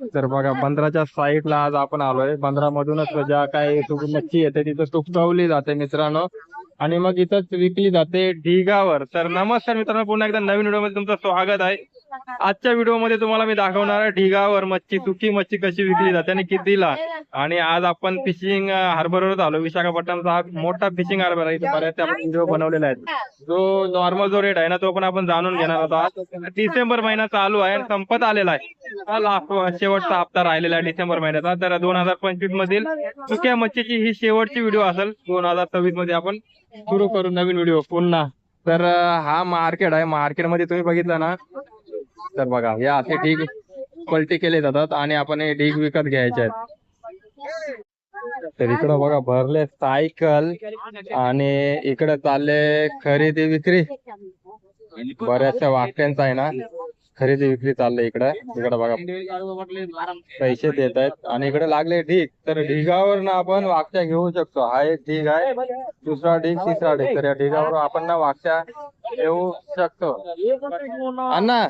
तर बघा बंदराच्या साईडला आज आपण आलोय. बंदरामधूनच ज्या काही मच्छी येते तिथं सुकवली जाते मित्रांनो, आणि मग इथंच विकली जाते ढिगावर. तर नमस्कार मित्रांनो, पुन्हा एकदा नवीन व्हिडिओ मध्ये तुमचं स्वागत आहे. आजच्या व्हिडिओमध्ये तुम्हाला मी दाखवणार आहे ढिगावर मच्छी, सुकी मच्छी कशी विकली जाते आणि कितीला. आणि आज आपण फिशिंग हार्बरवरच आलो. विशाखापट्टणमचा हा मोठा फिशिंग हार्बर आहे. इथे बऱ्याच आपण व्हिडिओ बनवलेला आहे. जो नॉर्मल जो रेट आहे ना तो पण आपण जाणून घेणार होतो. आज डिसेंबर महिना चालू आहे आणि संपत आलेला आहे. हा लास्ट शेवटचा हप्ता राहिलेला आहे डिसेंबर महिन्याचा. तर 2025 मधील सुक्या मच्छीची ही शेवटची व्हिडिओ असेल. 2026 मध्ये आपण सुरू करू नवीन व्हिडिओ पुन्हा. तर हा मार्केट आहे. मार्केटमध्ये तुम्ही बघितलं ना तर बघा या असे ढीग पलटी केले जातात आणि आपण हे ढीग विकत घ्यायचे आहेत. तर इकडं बघा भरले सायकल आणि इकडे चालले खरेदी विक्री. बऱ्याचशा वाक्यांचा आहे ना खरेदी विक्री चाललंय इकडे. इकडे बघा पैसे देत आहेत आणि इकडे लागले ढीग. तर ढिगावर ना आपण वाक्या घेऊ शकतो. हा एक ढीग आहे, दुसरा ढीग, तिसरा ढीग. तर या ढिगावर आपण ना वाक्या घेऊ शकतो. अण्णा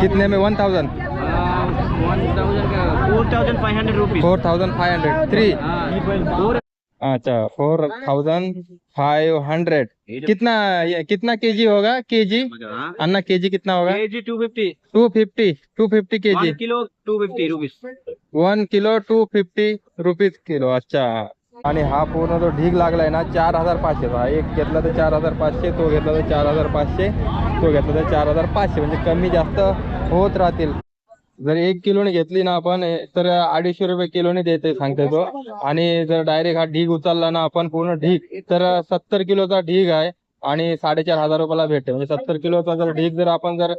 कितने में 1000 4500 रुपीज 4500 3 अच्छा 4500 कितना केजी होगा? केजी अन्ना केजी कितना होगा? KG 250 250 KG kilo 250 rupees 1 kilo 250 rupees kilo. अच्छा. आणि हा पूर्ण जो ढीग लागलाय ना 4500. एक घेतला तर 4500, तो घेतला तर 4500, तो घेतला तर 4500. म्हणजे कमी जास्त होत राहतील. जर 1 किलोने घेतली ना आपण तर 250 रुपये किलोने देते सांगते तो. आणि जर डायरेक्ट हा ढीग उचलला ना आपण पूर्ण ढीग तर 70 किलोचा ढीग आहे आणि 4500 रुपयाला भेटते. म्हणजे 70 किलोचा जर ढीग जर आपण जर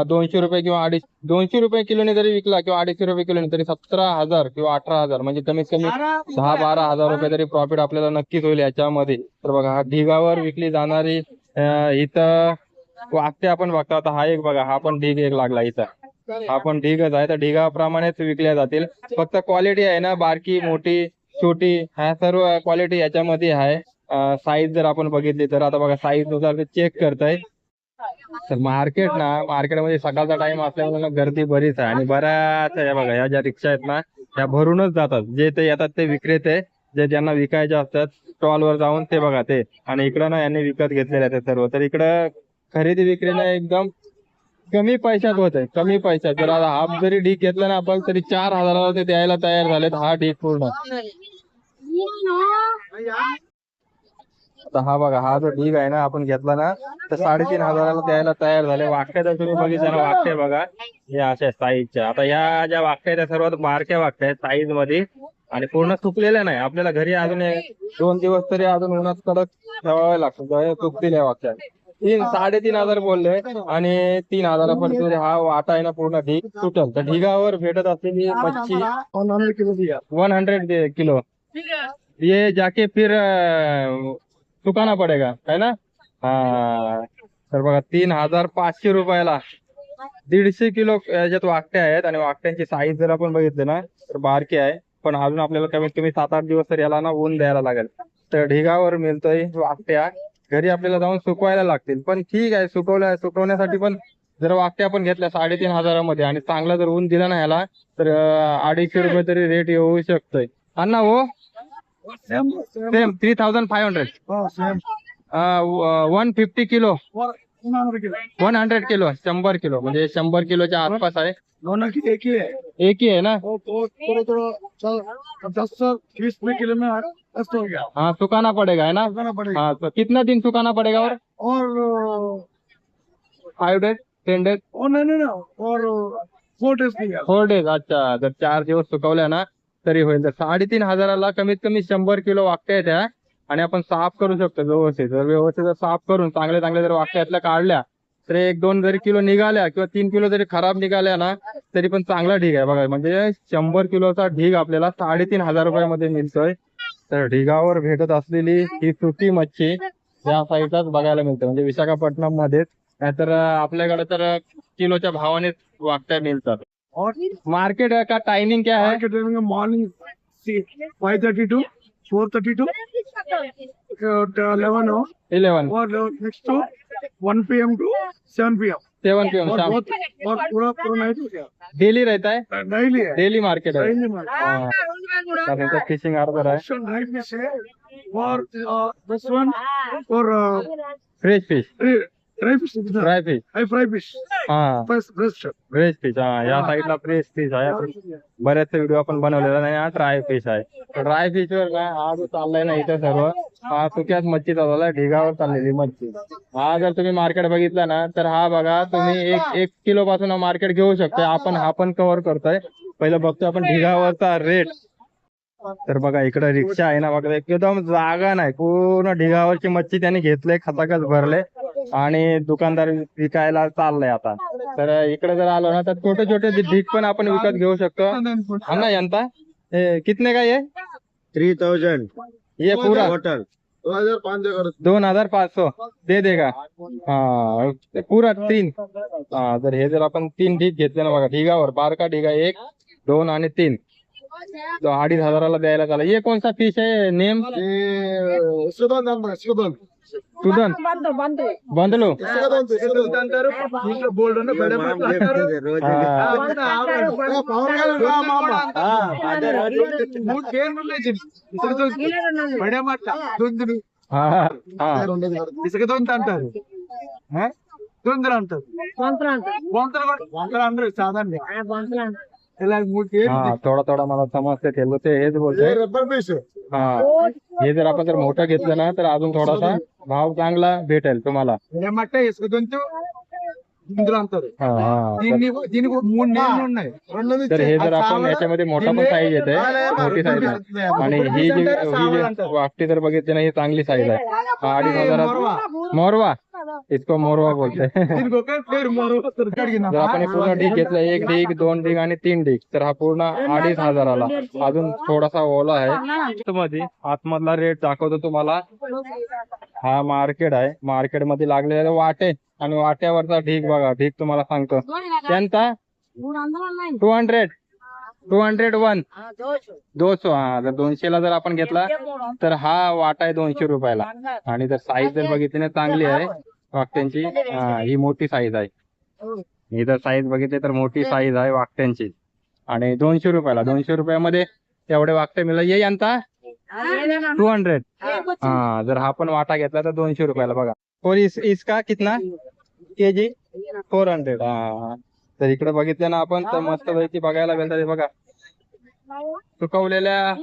200 रुपये किंवा 200 रुपये किलोने जरी विकला किंवा 250 रुपये किलोने तरी 17,000 किंवा 18,000 म्हणजे कमीत कमी 10-12 हजार रुपये तरी प्रॉफिट आपल्याला नक्कीच होईल याच्यामध्ये. तर बघा हा ढिगावर विकली जाणारी इथं वाकटे आपण बघता. आता हा एक बघा हा पण ढीग एक लागला इथं. हा पण ढीगच आहे. तर ढिगाप्रमाणेच विकल्या जातील. फक्त क्वालिटी आहे ना बारकी मोठी छोटी ह्या सर्व क्वालिटी याच्यामध्ये आहे. साईज जर आपण बघितली तर आता बघा साईज नुसार ते चेक करताय. तर मार्केटमध्ये सकाळचा टाइम असल्यामुळे गर्दी बरीच आहे आणि बऱ्याच या बघा या ज्या रिक्षा आहेत ना त्या भरूनच जातात. जे ते येतात ते विक्रेते जे ज्यांना विकायचे असतात स्टॉलवर जाऊन ते बघा ते. आणि इकडं ना यांनी विकत घेतलेले आहेत सर्व. तर इकडं खरेदी विक्रीला एकदम कमी पैशात होत आहे. कमी पैशात जर हाफ जरी ढीग घेतला ना आपण तरी 4000ला ते द्यायला तयार झालेत हा ढीग पूर्ण. आता हा बघा हा जो ढीग आहे ना आपण घेतला ना तर 3500ला द्यायला तयार झाले. वाकट्या तर तुम्ही बघितलं ना वाकटे बघा हे अशा साईजच्या. आता ह्या ज्या वाकट्या आहेत त्या सर्वात बारक्या वाकट्या आहेत साईज मध्ये आणि पूर्ण सुकलेल्या नाही. आपल्याला घरी अजून 2 दिवस तरी अजून उन्हात कडक ठेवावे लागतात. सुकतील या वाकट्या. 3,500 बोलले आणि 3000पर्यंत हा वाटा आहे ना पूर्ण ढीग सुटल. तर ढिगावर भेटत असलेली मच्छी 100 किलो ये जाके फिर सुकाना पडेगा है ना. हा तर बघा 3500 रुपयाला 150 किलो याच्यात वाकट्या आहेत. आणि वाकट्यांची साईज जर आपण बघितली ना तर बारकी आहे. पण अजून आपल्याला कमीत कमी 7-8 दिवस तर याला ना ऊन द्यायला लागेल. तर ढिगावर मिळतोय वाकट्या. घरी आपल्याला जाऊन सुकवायला लागतील. पण ठीक आहे सुकवण्यासाठी पण जर वाकट्या आपण घेतल्या 3500 मध्ये आणि चांगला जर ऊन दिला ना ह्याला तर 250 रुपये तरी रेट येऊ शकतोय. अण्णा हो सेम 3500 150 किलो 100 किलो 100 किलो म्हणजे 100 किलोच्या आसपास आहे. दोनों की एक एक ही है ना. थोड़ा 10-20 किलो में हो गया. हाँ सुखाना पड़ेगा है ना. सुखाना पड़ेगा. हाँ तो कितना दिन सुखाना पड़ेगा? और 5 days 10 days और नहीं और 4 days की 4 days. अच्छा जर 4 दिवस सुकवल्या ना तरी होईल. तर 3500ला कमीत कमी 100 किलो वाकट्या त्या आणि आपण साफ करू शकतो व्यवस्थित. जर व्यवस्थित साफ करून चांगले जर वाकट्या यातल्या काढल्या तर 1-2 जरी किलो निघाल्या किंवा 3 किलो जरी खराब निघाल्या ना तरी पण चांगला ढीग आहे बघा. म्हणजे 100 किलोचा ढीग आपल्याला 3500 रुपयामध्ये मिळतोय. तर ढिगावर भेटत असलेली ही सुकी मच्छी या साईडलाच बघायला मिळते. म्हणजे विशाखापट्टणम मध्येच. नाहीतर आपल्याकडे तर किलोच्या भावाने वाकट्या मिळतात. और मार्केट का टाइमिंग क्या है? मार्केट मॉर्निंग 5:30 to 4:32 11 हो 11 और next 1 PM to 7 PM 7 PM और शाम बहुत और पूरा पूरा नाइट हो गया डेली रहता है, डेली है डेली मार्केट है. डेली मार्केट हाँ, तर फिशिंग हार्बर आहे. नाइट फिश है और दिस वन और fresh fish, dry fish dry fish. Fry fish हा, फ्रेश फ्रेश फिश. हा, या साईडला फ्रेश फिश आहे. बरेचसे व्हिडिओ आपण बनवलेला नाही. हा ड्राय फिश आहे. ड्राय फिश वर काय हा जो चाललाय ना इथे सर्व हा सुक्याच मच्छी चालवलाय, ढिगावर चाललेली मच्छी. हा जर तुम्ही मार्केट बघितला ना तर हा बघा तुम्ही एक किलो पासून मार्केट घेऊ शकता. आपण हा पण कव्हर करतोय. पहिलं बघतो आपण ढिगावरचा रेट. तर बघा इकडे रिक्षा आहे ना बघा, एकदम जागा नाही, पूर्ण ढिगावरची मच्छी त्यांनी घेतले, खचाखच भरले आणि दुकानदार विकायला चाललंय आता. तर इकडे जर आलो ना तर छोटे छोटे ढीग पण आपण विकत घेऊ शकतो. हा ना यंता हे कितने का ये 3000 ये पूरा होटल 2500 दे देगा. हा ते पूरा 3. हा जर हे जर आपण 3 ढीग घेतले ना बघा, ढिगावर बारका ढिगा 1 2 आणि 3 तो 2500 द्यायला चालेल. ये कौन सा फिश है नेम? सुदन बंदलो. बोल బడే మాట దొందులు ఇసుక దొంత అంటారు దొందులు అంటారు బొంతలు అంటారు సాధారణ ఇలా 3 కేజీ थोडा थोडा मला समजते ते हेच बोलतोय. रबर फिश हा हे जर आपण जर मोठं घेतलं ना तर अजून थोडासा भाव चांगला भेटेल तुम्हाला. బడే మాట ఇసుక దొంతు దొందులు అంటారు. हा हा దీనికి 3 నేమ్లు ఉన్నాయి. तर हे जर आपण याच्यामध्ये मोठा पण साईज येते, मोठी साईज आहे. आणि ही जी वाकटी जर बघितली ना ही चांगली साईज आहे. 2500 मोरवा, इसको मोरवा बोलते. దీనికి ఒకే పేరు మరో అడిగిన जर आपण हे पूर्ण ढीग घेतलं 1 ढीग 2 ढीग आणि 3 ढीग तर हा पूर्ण 2500ला. अजून थोडासा ओला आहे. मध्ये आतमधला रेट दाखवतो तुम्हाला. हा मार्केट आहे, मार्केट मध्ये लागलेले वाटे आणि वाट्यावरचा ढीग बघा, ढीग तुम्हाला सांगतो त्यांचा 200 201 200. हा जर 200ला जर आपण घेतला तर हा वाटा आहे 200 रुपयाला. आणि जर साईज जर बघितली ना चांगली आहे वाकट्यांची. ही मोठी साईज आहे. ही जर साईज बघितली तर मोठी साईज आहे वाकट्यांची. आणि 200 रुपयाला, 200 रुपयामध्ये एवढे वाकटे मिळाले. ये यांता 200. हा जर हा पण वाटा घेतला तर 200 रुपयाला बघा. और इसका कितना केजी 400. हा तर इकडे बघितलं ना आपण तर मस्त पैकी बघायला भेटतात. हे बघा सुकवलेल्या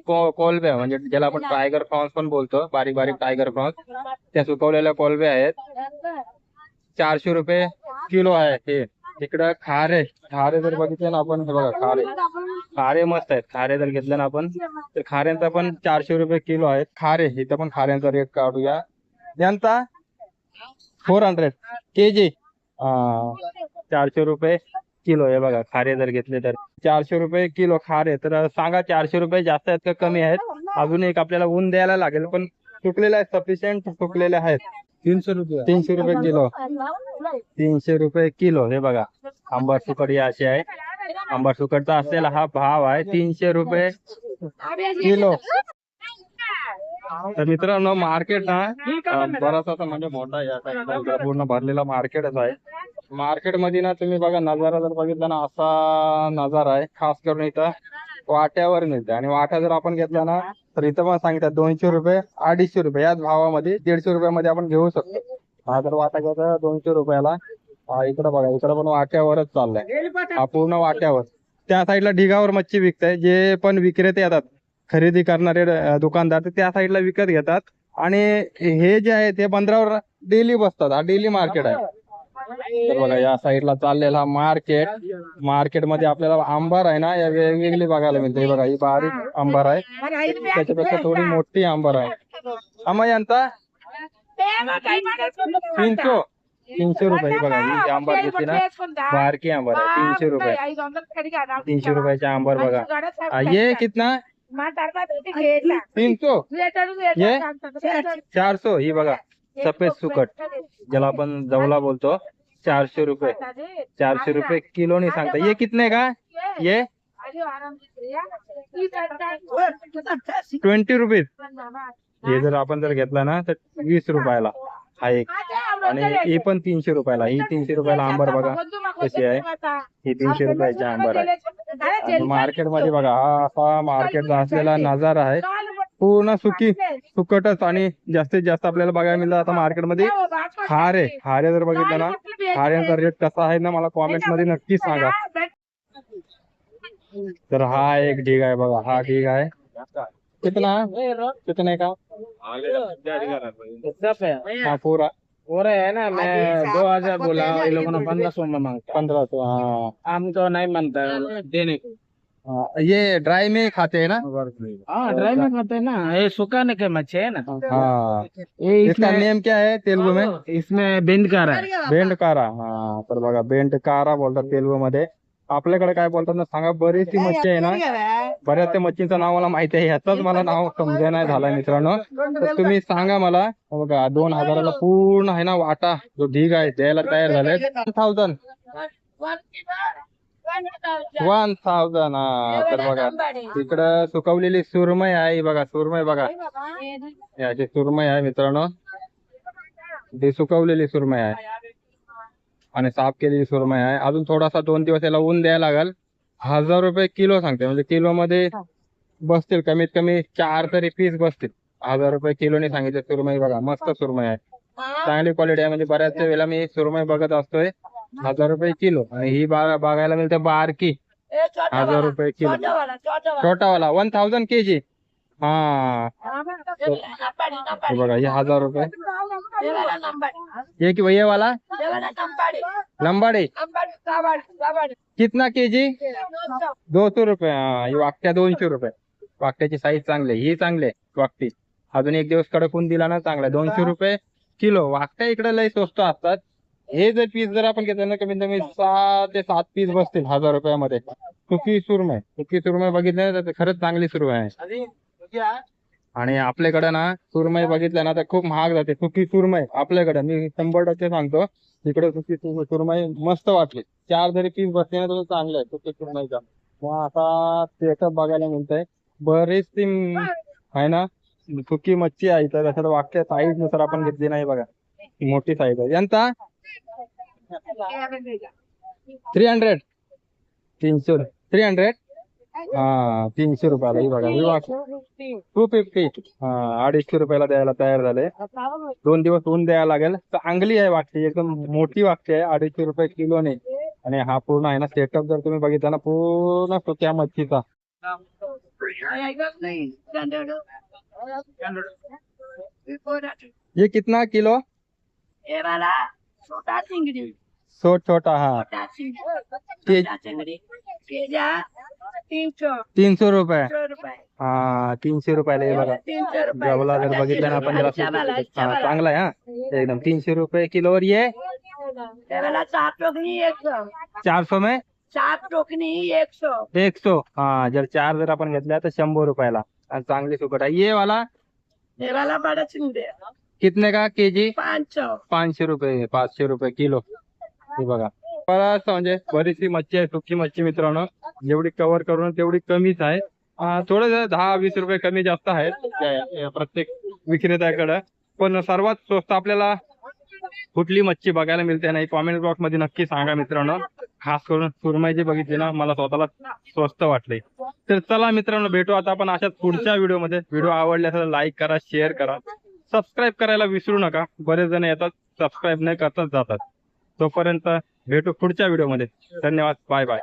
कोलब्या म्हणजे ज्याला आपण टायगर प्रॉन्स पण बोलतो, बारीक बारीक टायगर प्रॉन्स, त्या सुकवलेल्या कोलब्या आहेत. 400 रुपये किलो आहे. हे इकडं खारे जर बघितले ना आपण, हे बघा खारे मस्त आहेत. खारे जर घेतले ना आपण तर खाऱ्यांचा पण 400 रुपये किलो आहेत. खारे इथं पण खाऱ्यांचा रेट काढूया. यांचा 400 केजी. 400 रुपये किलो. हे बघा खारे जर घेतले तर 400 रुपये किलो खारे. तर सांगा 400 रुपये जास्त आहेत का कमी आहेत? अजून एक आपल्याला ऊन द्यायला लागेल, पण सुकलेले आहेत, सफिशियंट सुकलेले आहेत. 300 रुपये किलो. 300 रुपये किलो. हे बघा आंबा सुकट या अशी आहे. आंबा सुकटचा असलेला हा भाव आहे 300 रुपये किलो. तर मित्रांनो मार्केट ना बराच असं म्हणजे मोठा या साईडला पूर्ण भरलेला मार्केटच आहे. मार्केट मध्ये ना तुम्ही बघा नजारा जर बघितला ना असा नजारा आहे. खास करून इथं वाट्यावर मिळते. आणि वाटा जर आपण घेतला ना तर इथं पण सांगतात 200 रुपये 250 रुपये याच भावामध्ये 150 रुपयामध्ये आपण घेऊ शकतो. हा जर वाटा घ्यायचा 200 रुपयाला. इकडे बघा इकडे पण वाट्यावरच चाललाय. हा पूर्ण वाट्यावर. त्या साईडला ढिगावर मच्छी विकताय. जे पण विक्रेते येतात खरेदी करणारे दुकानदार ते त्या साईडला विकत घेतात. आणि हे जे आहे ते बंदरावर डेली बसतात. हा डेली मार्केट आहे. तर बघा या साईडला चाललेला मार्केट मध्ये आपल्याला आंबार आहे ना या वेगवेगळी बघायला मिळते. बघा ही बारीक आंबार आहे, त्याच्यापेक्षा थोडी मोठी आंबार आहे. आम्हा यांचा 300 रुपये. बघा ही आंबार घेतली ना बारकी आंबार आहे 300 रुपये. 300 रुपयाचे आंबार बघा. ये कितना 300. ये 400. ही बघा सफेद सुकट ज्याला आपण जवला बोलतो 400 रुपये. 400 रुपये किलो नहीं सांगता. ये कितने का? ये 20 रुपीज. हे जर आपण जर घेतला ना तर 20 रुपयाला हा एक. आणि ही पण 300 रुपयाला. ही 300 रुपयाला आंबर बघा कशी आहे. ही 300 रुपयाची आंबर आहे. आणि मार्केटमध्ये बघा हा असा मार्केटचा असलेला नजारा आहे. पूर्ण सुकटच आणि जास्तीत जास्त आपल्याला बघायला मिळतं आता मार्केटमध्ये हारे. हारे जर बघितलं ना हाऱ्यांचा रेट कसा आहे ना मला कॉमेंट मध्ये नक्की सांगा. तर हा एक ढीग आहे बघा. हा ढीग आहे कितना का हा पूरा हो रहा है ना. मैं 2000 बोला, ये लोगों ने 1500 में मांगता. 1500. हाँ हम तो नहीं मानता देने को. हाँ, ये ड्राई में खाते हैं ना. हाँ ड्राई में खाते हैं ना. ये सुखाने के मच्छी है ना. हाँ ये इसका नेम क्या है तेलुगु में. इसमें बेंडकारा है. बेंडकारा. हा तर बघा बेंडकारा बोलतात तेलुगु मध्ये. आपल्याकडे काय बोलतात ना सांगा. बरीचशी मच्छी आहे ना. बऱ्याच त्या मच्छींचं नाव मला माहिती आहे. ह्याचाच मला नाव समजा नाही झालाय मित्रांनो. तर तुम्ही सांगा मला. बघा 2000ला पूर्ण आहे ना वाटा जो ढीग आहे द्यायला तयार झाले. 1000. 1000. हा तर बघा तिकडं सुकवलेली सुरमई आहे बघा. सुरमई बघा याची सुरमई आहे मित्रांनो. ती सुकवलेली सुरमई आहे आणि साफ केलेली सुरमई आहे. अजून थोडासा 2 दिवस याला ऊन द्यायला लागेल. 1000 रुपये किलो सांगते. म्हणजे किलो मध्ये बसतील कमीत कमी 4 तरी पीस बसतील. 1000 रुपये किलोने सांगितले. सुरमई बघा मस्त सुरमई आहे. चांगली क्वालिटी आहे. म्हणजे बऱ्याच वेळेला मी सुरमई बघत असतोय. 1000 रुपये किलो. आणि ही बघायला मिळते बारकी 1000 रुपये किलो. छोटावाला 1000 kg. हा हे बघा हे 1000 रुपये. ये कि भैया वाला लंबाड़ी कितना केजी. 200 रुपये. हा ही वाकट्या 200 रुपये. वाकट्याची साईज चांगली. ही चांगली वाकटी. अजून एक दिवस कडक ऊन दिला ना चांगला. 200 रुपये किलो. वाकट्या इकडे लय स्वस्त असतात. हे जर पीस जर आपण घेतलं ना कमीत कमी 6 ते 7 पीस बसतील 1000 रुपयामध्ये. सुकी सुरमई. सुकी सुरमई बघितलं तर खरंच चांगली सुरमई आहे. आणि आपल्याकडे ना सुरमई बघितलं ना तर खूप महाग जाते. सुकी सुरमई आपल्याकडे मी 100% सांगतो. तिकडे सुकी सुरमई मस्त वाटली. 4 जरी पीस बसले ना तर चांगलं आहे सुकी सुरमईचा. मग आता सेटअप बघायला मिळतंय. बरीच ती आहे ना सुकी मच्छी आहे. तर त्याच्यात वाक्य साईज नुसार आपण घेतली नाही बघा. मोठी साईज आहे. यांचा 300. 300. हा 300 रुपयाला. ही बघा ही वाक 250. हा 250 रुपयाला द्यायला तयार झाले. 2 दिवस ऊन द्यायला लागेल. चांगली आहे वाकटी. एकदम मोठी वाकटी आहे. 250 रुपये किलोने. आणि हा पूर्ण आहे ना सेटअप जर तुम्ही बघितला ना पूर्ण सुक्या मच्छीचा. ये कितना किलो. ये वाला छोटा चिंगड़ी. छोटा हा 300 रुपये. हा 300 रुपयाला. हे बघा जवला जर बघितलं ना आपण जरा चांगला आहे. हा एकदम 300 रुपये किलो. और ये 4 टोकनी 100. 400 में 4 टोकनी 100. 100. हा जर 4 जर आपण घेतल्या तर 100 रुपयाला. आणि चांगली सुकट आहे. ये वाला बड़ा चिंगड़ी कितने का केजी. 500. 500 रुपये. 500 रुपये किलो. हे बघा बराच म्हणजे बरीचशी मच्छी आहे. सुकी मच्छी मित्रांनो. जेवढी कव्हर करून तेवढी कमीच आहे. थोडं 10-20 रुपये कमी जास्त आहेत प्रत्येक विक्रेत्याकडे. पण सर्वात स्वस्त आपल्याला कुठली मच्छी बघायला मिळते नाही कॉमेंट बॉक्स मध्ये नक्की सांगा मित्रांनो. खास करून सुरमई जी बघितली ना मला स्वतःला स्वस्त वाटले. तर चला मित्रांनो भेटू आता आपण अशाच पुढच्या व्हिडिओमध्ये. व्हिडिओ आवडल्यास लाईक करा, शेअर करा, सबस्क्राईब करायला विसरू नका. बरेच जण येतात सबस्क्राईब नाही करताच जातात. तोपर्यंत भेटू पुढच्या व्हिडिओमध्ये. धन्यवाद. Bye bye.